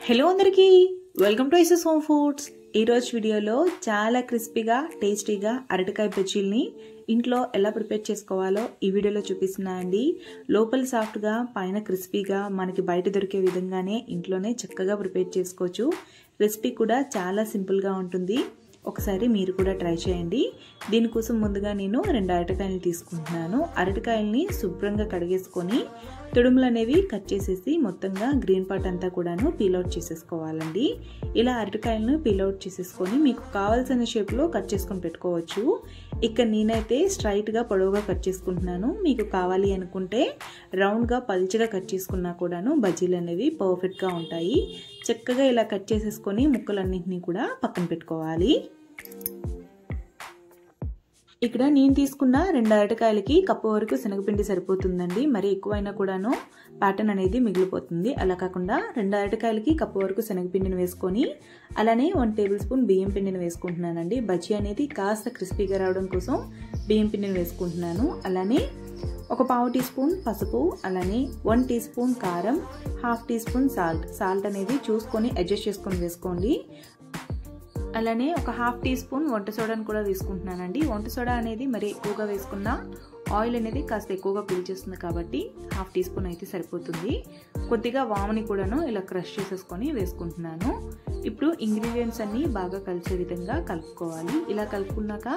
Hello అందరికీ welcome to ఐసెస్ home foods. ఈరోజు వీడియోలో చాలా క్రిస్పీగా టేస్టీగా అరటికాయ బజ్జీల్ని ఇంట్లో ఎలా ప్రిపేర్ చేసుకోవాలో ఈ వీడియోలో చూపిస్తున్నా అండి. లోపల సాఫ్ట్గా పైన క్రిస్పీగా మనకి బయట దొరికే విధంగానే ఇంట్లోనే చక్కగా ప్రిపేర్ చేసుకోవచ్చు. రెసిపీ కూడా చాలా సింపుల్గా ఉంటుంది. ఒకసారి మీరు కూడా ట్రై చేయండి. దీనికోసం ముందుగా నేను 2 అరటికాయలు తీసుకుంటున్నాను. అరటికాయల్ని శుభ్రంగా కడిగేసుకొని తొడుములు అనేవి కట్ చేసేసి మొత్తంగా గ్రీన్ పార్ట్ అంతా కూడాను పీల్అవుట్ చేసేసుకోవాలండి. ఇలా అరటికాయలను పీల్అవుట్ చేసేసుకొని మీకు కావాల్సిన షేప్లో కట్ చేసుకొని పెట్టుకోవచ్చు. ఇక్కడ నేనైతే స్ట్రైట్గా పొడవుగా కట్ చేసుకుంటున్నాను. మీకు కావాలి అనుకుంటే రౌండ్గా పల్చగా కట్ చేసుకున్నా కూడాను బజ్జీలు అనేవి పర్ఫెక్ట్గా ఉంటాయి. చక్కగా ఇలా కట్ చేసేసుకొని ముక్కలన్నింటినీ కూడా పక్కన పెట్టుకోవాలి. ఇక్కడ నేను తీసుకున్న 2 అరటికాయలకి కప్పు వరకు శనగపిండి సరిపోతుందండి. మరి ఎక్కువైనా కూడాను ప్యాటర్న్ అనేది మిగిలిపోతుంది. అలా కాకుండా 2 అరటికాయలకి కప్పు వరకు శనగపిండిని వేసుకొని అలానే 1 టేబుల్ స్పూన్ బియ్యం పిండిని వేసుకుంటున్నానండి. బజ్జీ అనేది కాస్త క్రిస్పీగా రావడం కోసం బియ్యం పిండిని వేసుకుంటున్నాను. అలానే ఒక పావు టీ స్పూన్ పసుపు, అలానే 1 టీ స్పూన్ కారం, ½ టీ స్పూన్ సాల్ట్ అనేది చూసుకొని అడ్జస్ట్ చేసుకొని వేసుకోండి. అలానే ఒక ½ టీ స్పూన్ వంట సోడాను కూడా వేసుకుంటున్నానండి. వంట సోడా అనేది మరి ఎక్కువగా వేసుకున్న ఆయిల్ అనేది కాస్త ఎక్కువగా పీల్చేస్తుంది కాబట్టి ½ టీ స్పూన్ అయితే సరిపోతుంది. కొద్దిగా వాముని కూడాను ఇలా క్రష్ చేసేసుకొని వేసుకుంటున్నాను. ఇప్పుడు ఇంగ్రీడియంట్స్ అన్ని బాగా కలిసే విధంగా కలుపుకోవాలి. ఇలా కలుపుకున్నాక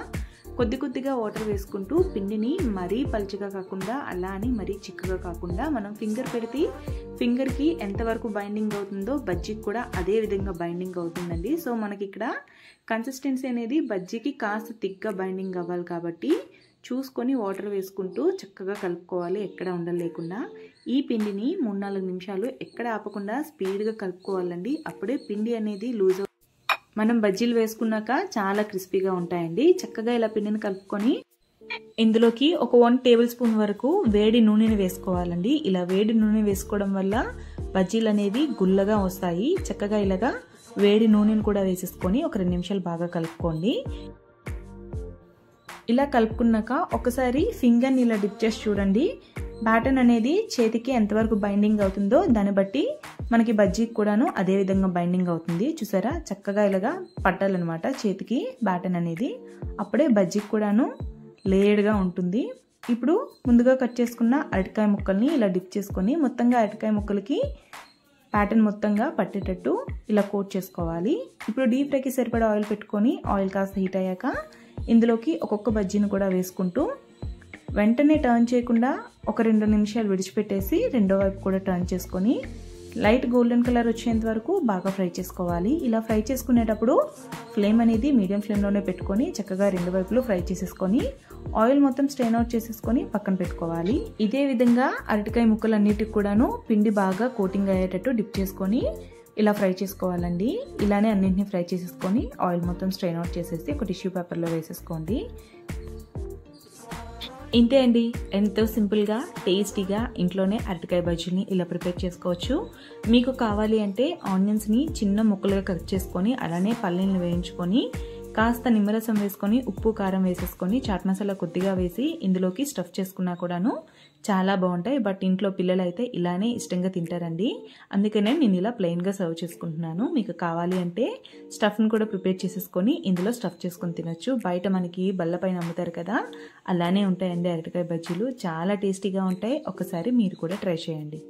కొద్దిగా వాటర్ వేసుకుంటూ పిండిని మరీ పల్చగా కాకుండా అలా అని మరీ చిక్కగా కాకుండా మనం ఫింగర్ పెడితే ఫింగర్కి ఎంతవరకు బైండింగ్ అవుతుందో బజ్జీకి కూడా అదే విధంగా బైండింగ్ అవుతుందండి. సో మనకి ఇక్కడ కన్సిస్టెన్సీ అనేది బజ్జీకి కాస్త థిక్గా బైండింగ్ అవ్వాలి కాబట్టి చూసుకొని వాటర్ వేసుకుంటూ చక్కగా కలుపుకోవాలి, ఎక్కడ ఉండలేకుండా. ఈ పిండిని 3-4 నిమిషాలు ఎక్కడ ఆపకుండా స్పీడ్గా కలుపుకోవాలండి. అప్పుడే పిండి అనేది లూజ్ మనం బజ్జీలు వేసుకున్నాక చాలా క్రిస్పీగా ఉంటాయండి. చక్కగా ఇలా పిండిని కలుపుకొని ఇందులోకి ఒక 1 టేబుల్ స్పూన్ వరకు వేడి నూనెని వేసుకోవాలండి. ఇలా వేడి నూనె వేసుకోవడం వల్ల బజ్జీలు అనేవి గుల్లగా వస్తాయి. చక్కగా ఇలాగా వేడి నూనెని కూడా వేసేసుకొని ఒక 2 నిమిషాలు బాగా కలుపుకోండి. ఇలా కలుపుకున్నాక ఒకసారి ఫింగర్ని ఇలా డిప్ చేసి చూడండి. బ్యాటన్ అనేది చేతికి ఎంతవరకు బైండింగ్ అవుతుందో దాన్ని బట్టి మనకి బజ్జీకి కూడాను అదే విధంగా బైండింగ్ అవుతుంది. చూసారా, చక్కగా ఇలాగా పట్టాలన్నమాట చేతికి బ్యాటన్ అనేది. అప్పుడే బజ్జీకి కూడాను లేయర్గా ఉంటుంది. ఇప్పుడు ముందుగా కట్ చేసుకున్న అరటికాయ ముక్కల్ని ఇలా డిప్ చేసుకొని మొత్తంగా అరటికాయ ముక్కలకి ప్యాటర్న్ మొత్తంగా పట్టేటట్టు ఇలా కోట్ చేసుకోవాలి. ఇప్పుడు డీప్ ఫ్రైకి సరిపడా ఆయిల్ పెట్టుకొని ఆయిల్ కాస్త హీట్ అయ్యాక ఇందులోకి ఒక్కొక్క బజ్జీని కూడా వేసుకుంటూ వెంటనే టర్న్ చేయకుండా ఒక 2 నిమిషాలు విడిచిపెట్టేసి రెండో వైపు కూడా టర్న్ చేసుకొని లైట్ గోల్డెన్ కలర్ వచ్చేంత వరకు బాగా ఫ్రై చేసుకోవాలి. ఇలా ఫ్రై చేసుకునేటప్పుడు ఫ్లేమ్ అనేది మీడియం ఫ్లేమ్లోనే పెట్టుకొని చక్కగా 2 వైపులు ఫ్రై చేసేసుకొని ఆయిల్ మొత్తం స్ట్రెయిన్ అవుట్ చేసేసుకొని పక్కన పెట్టుకోవాలి. ఇదే విధంగా అరటికాయ ముక్కలన్నిటికి కూడాను పిండి బాగా కోటింగ్ అయ్యేటట్టు డిప్ చేసుకొని ఇలా ఫ్రై చేసుకోవాలండి. ఇలానే అన్నింటినీ ఫ్రై చేసేసుకొని ఆయిల్ మొత్తం స్ట్రెయిన్ అవుట్ చేసేసి ఒక టిష్యూ పేపర్లో వేసేసుకోండి. ఇంతే అండి, ఎంతో సింపుల్గా టేస్టీగా ఇంట్లోనే అరటికాయ బజ్జీని ఇలా ప్రిపేర్ చేసుకోవచ్చు. మీకు కావాలి అంటే ఆనియన్స్ని చిన్న ముక్కలుగా కట్ చేసుకొని అలానే పల్లీలను వేయించుకొని కాస్త నిమ్మరసం వేసుకొని ఉప్పు కారం వేసేసుకొని చాట్ మసాలా కొద్దిగా వేసి ఇందులోకి స్టఫ్ చేసుకున్నా కూడాను చాలా బాగుంటాయి. బట్ ఇంట్లో పిల్లలు అయితే ఇలానే ఇష్టంగా తింటారండి. అందుకనే నేను ఇలా ప్లెయిన్గా సర్వ్ చేసుకుంటున్నాను. మీకు కావాలి అంటే స్టఫ్ని కూడా ప్రిపేర్ చేసేసుకొని ఇందులో స్టఫ్ చేసుకొని తినొచ్చు. బయట మనకి బల్లపైన అమ్ముతారు కదా, అలానే ఉంటాయండి అరటికాయ బజ్జీలు. చాలా టేస్టీగా ఉంటాయి. ఒకసారి మీరు కూడా ట్రై చేయండి.